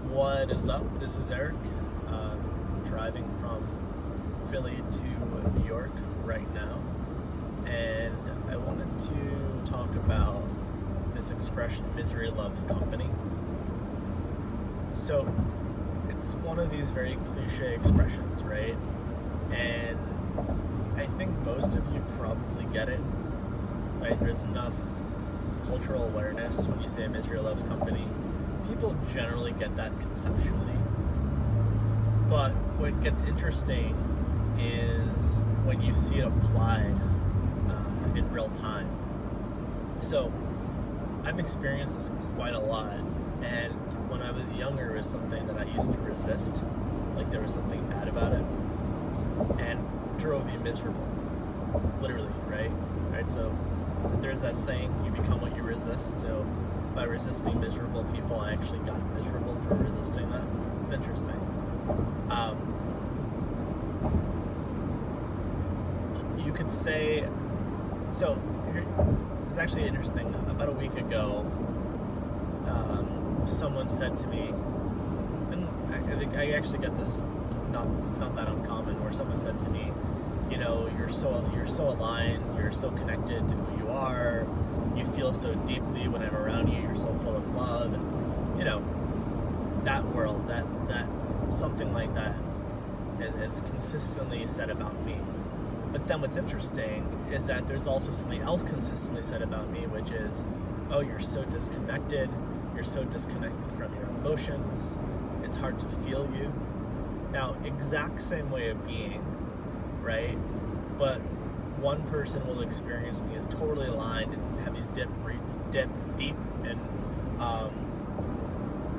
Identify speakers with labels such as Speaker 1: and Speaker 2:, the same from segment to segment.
Speaker 1: What is up? This is Eric, driving from Philly to New York right now, and I wanted to talk about this expression, misery loves company. So, it's one of these very cliche expressions, right? And I think most of you probably get it, right? There's enough cultural awareness when you say misery loves company. People generally get that conceptually. But what gets interesting is when you see it applied in real time. So I've experienced this quite a lot, and when I was younger, it was something that I used to resist. Like there was something bad about it, and drove me miserable, literally, right? So there's that saying, you become what you resist. So by resisting miserable people, I actually got miserable through resisting that. It's interesting. You could say, so here, it's actually interesting. About a week ago, someone said to me, and I think I actually get this, it's not that uncommon, where someone said to me, you know, you're so aligned, you're so connected to who you are, you feel so deeply when I'm around you, you're so full of love, and you know, that world, that something like that is consistently said about me. But then what's interesting is that there's also something else consistently said about me, which is, oh, you're so disconnected from your emotions, it's hard to feel you. Now, exact same way of being, right? But one person will experience me as totally aligned and have these deep and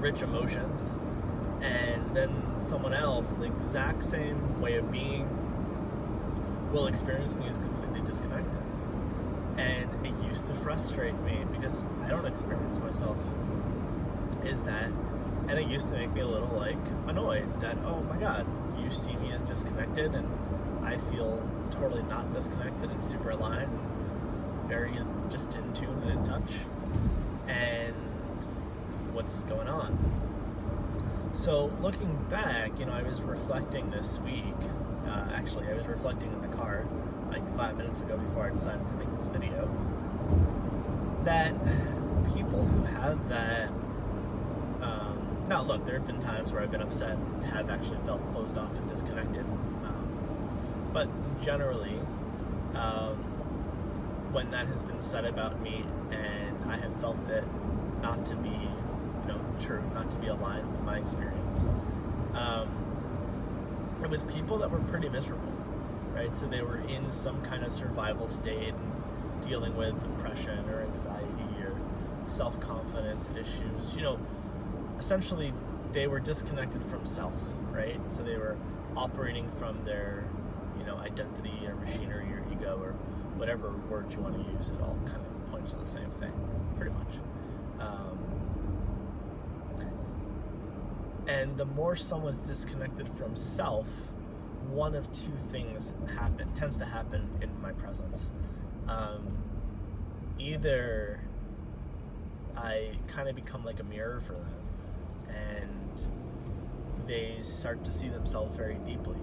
Speaker 1: rich emotions, and then someone else, the exact same way of being, will experience me as completely disconnected. And it used to frustrate me because I don't experience myself as that, and it used to make me a little like annoyed that, oh my god, you see me as disconnected and I feel totally not disconnected and super aligned and very just in tune and in touch, and what's going on. So looking back, you know, I was reflecting this week, actually I was reflecting in the car like 5 minutes ago before I decided to make this video, that people who have that, now look, there have been times where I've been upset and have actually felt closed off and disconnected, but generally, when that has been said about me and I have felt it not to be, you know, true, not to be aligned with my experience, it was people that were pretty miserable, right? So they were in some kind of survival state, dealing with depression or anxiety or self-confidence issues. You know, essentially they were disconnected from self, right? So they were operating from their, you know, identity or machinery or ego or whatever word you want to use. It all kind of points to the same thing, pretty much. And the more someone's disconnected from self, one of two things tends to happen in my presence. Either I kind of become like a mirror for them, and they start to see themselves very deeply,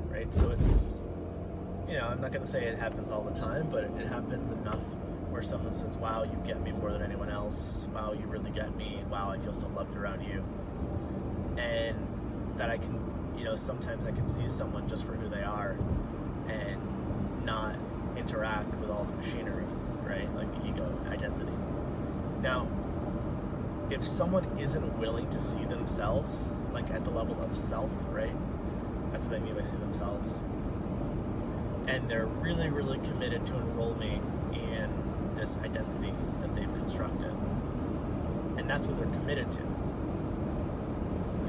Speaker 1: right? So it's, you know, I'm not going to say it happens all the time, but it happens enough where someone says, wow, you get me more than anyone else. Wow, you really get me. Wow, I feel so loved around you. And that I can, you know, sometimes I can see someone just for who they are and not interact with all the machinery, right? Like the ego, identity. Now, if someone isn't willing to see themselves, like at the level of self, right? That's what I mean by see themselves. And they're really, really committed to enroll me in this identity that they've constructed. And that's what they're committed to.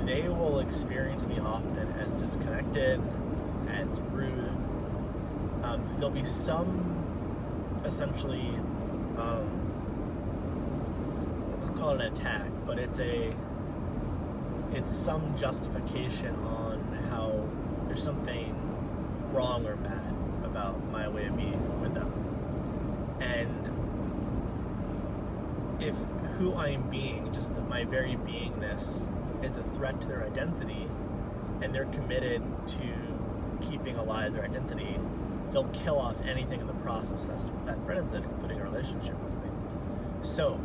Speaker 1: They will experience me often as disconnected, as rude. There'll be some, essentially, I'll call it an attack, but it's some justification on how there's something wrong or bad about my way of being with them. And if who I am being, just my very beingness, is a threat to their identity, and they're committed to keeping alive their identity, they'll kill off anything in the process that threatens it, including a relationship with me. So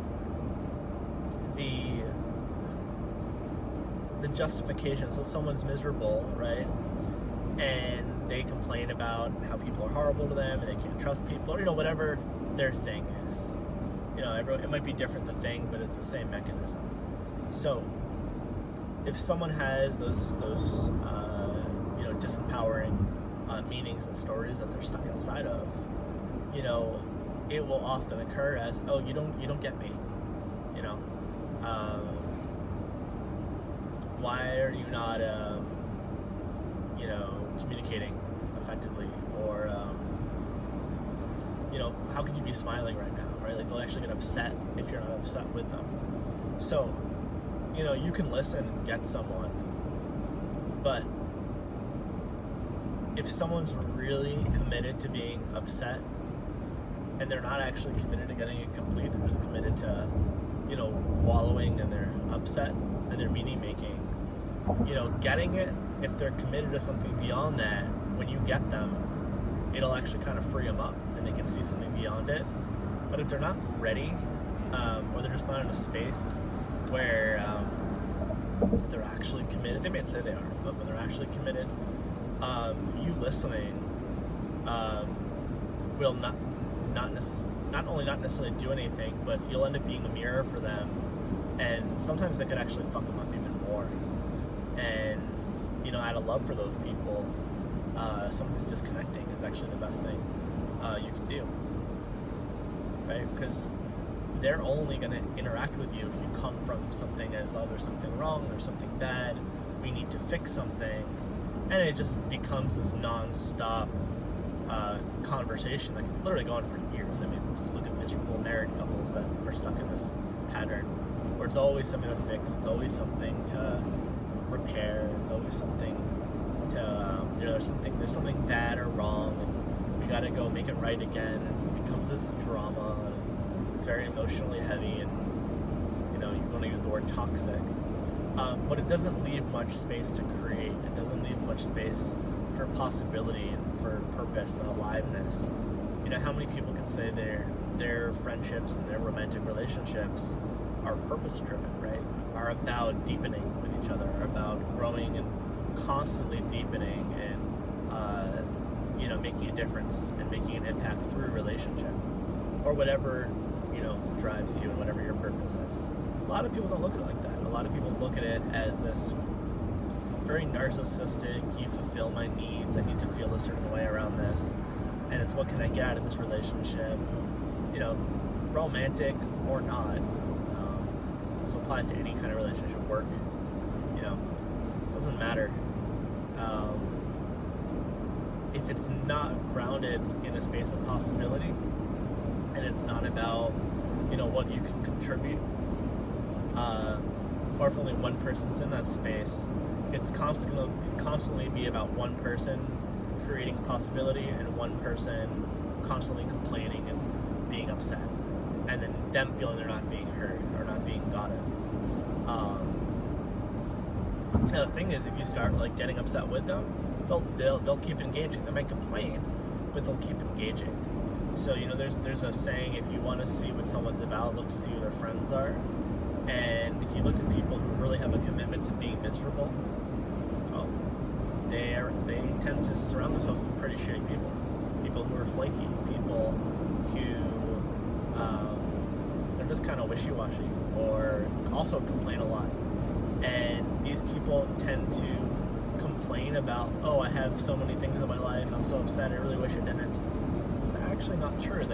Speaker 1: the justification, so someone's miserable, right, and they complain about how people are horrible to them and they can't trust people, or whatever their thing is. It might be different, the thing, but it's the same mechanism. So if someone has those disempowering meanings and stories that they're stuck inside of, it will often occur as, oh, you don't get me, why are you not communicating effectively, or how can you be smiling right now, right? Like, they'll actually get upset if you're not upset with them. So you can listen and get someone, but if someone's really committed to being upset and they're not actually committed to getting it complete, they're just committed to wallowing in their upset and their meaning making, getting it, if they're committed to something beyond that, when you get them, it'll actually kind of free them up and they can see something beyond it. But if they're not ready, or they're just not in a space where they're actually committed, they may say they are, but when they're actually committed, you listening will not only not necessarily do anything, but you'll end up being a mirror for them, and sometimes it could actually fuck them up even more. And out of love for those people, sometimes disconnecting is actually the best thing you can do, right? Because they're only going to interact with you if you come from something as, oh, there's something wrong, there's something bad, we need to fix something, and it just becomes this non-stop conversation that can literally go on for years. I mean, just look at miserable married couples that are stuck in this pattern where it's always something to fix, it's always something to repair, it's always something to there's something bad or wrong, and we got to go make it right again, and it becomes this drama, and it's very emotionally heavy, and you want to use the word toxic, but it doesn't leave much space to create. It doesn't leave much space for possibility and for purpose and aliveness. How many people can say their friendships and their romantic relationships are purpose driven, right? Are about deepening with each other, are about growing and constantly deepening and making a difference and making an impact through relationship, or whatever drives you and whatever your purpose is. A lot of people don't look at it like that. A lot of people look at it as this very narcissistic, you fulfill my needs, I need to feel a certain way around this, and it's what can I get out of this relationship, romantic or not. This applies to any kind of relationship, work, doesn't matter. If it's not grounded in a space of possibility, and it's not about, what you can contribute, or if only one person's in that space, it's constantly be about one person creating possibility and one person constantly complaining and being upset, and then them feeling they're not being heard or not being gotten. The thing is, if you start getting upset with them, they'll keep engaging. They might complain, but they'll keep engaging. So there's a saying: if you want to see what someone's about, look to see who their friends are. And if you look at people who really have a commitment to being miserable, well, they tend to surround themselves with pretty shitty people who are flaky, people who they're just kind of wishy-washy, or also complain a lot. And these people tend to complain about, oh, I have so many things in my life, I'm so upset, I really wish I didn't. It's actually not true.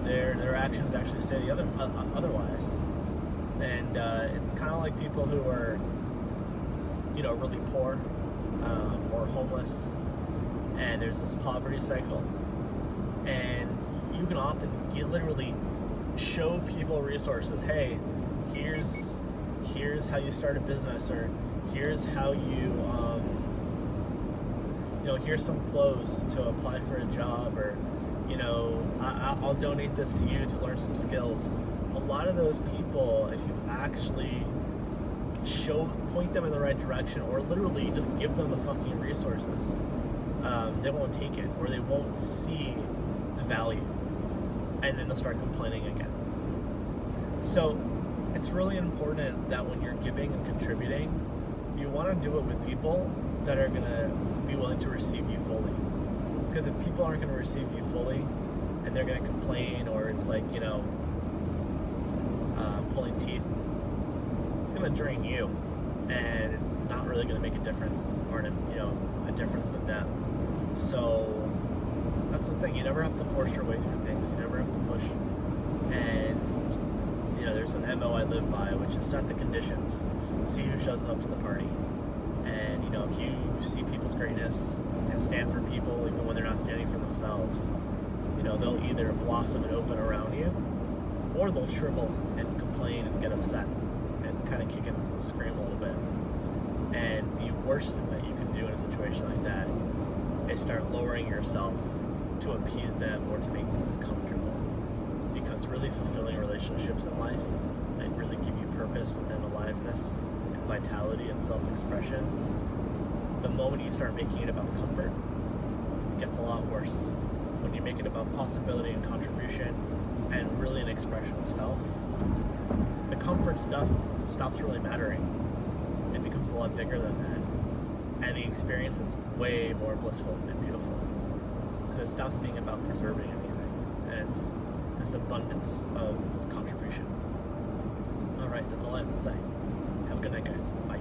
Speaker 1: Their actions actually say the otherwise. And it's kind of like people who are, really poor, or homeless, and there's this poverty cycle, and you can often literally show people resources. Hey, here's how you start a business, or here's how you here's some clothes to apply for a job, or I'll donate this to you to learn some skills. A lot of those people, if you actually point them in the right direction, or literally just give them the fucking resources, they won't take it, or they won't see the value, and then they'll start complaining again. So it's really important that when you're giving and contributing, you want to do it with people that are going to be willing to receive you fully. Because if people aren't going to receive you fully, and they're going to complain, or it's like, pulling teeth, it's going to drain you, and it's not really going to make a difference, or a difference with them. So that's the thing. You never have to force your way through things. You never have to push. And there's an MO I live by, which is set the conditions, see who shows up to the party. And if you see people's greatness and stand for people even when they're not standing for themselves, they'll either blossom and open around you, or they'll shrivel and complain and get upset and kind of kick and scream a little bit. And the worst thing that you can do in a situation like that is start lowering yourself to appease them or to make things comfortable. Because really fulfilling relationships in life that really give you purpose and aliveness and vitality and self-expression, the moment you start making it about comfort, it gets a lot worse. When you make it about possibility and contribution and really an expression of self, the comfort stuff stops really mattering. It becomes a lot bigger than that. And the experience is way more blissful and beautiful. Because it stops being about preserving anything. And it's this abundance of contribution. Alright, that's all I have to say. Have a good night, guys. Bye.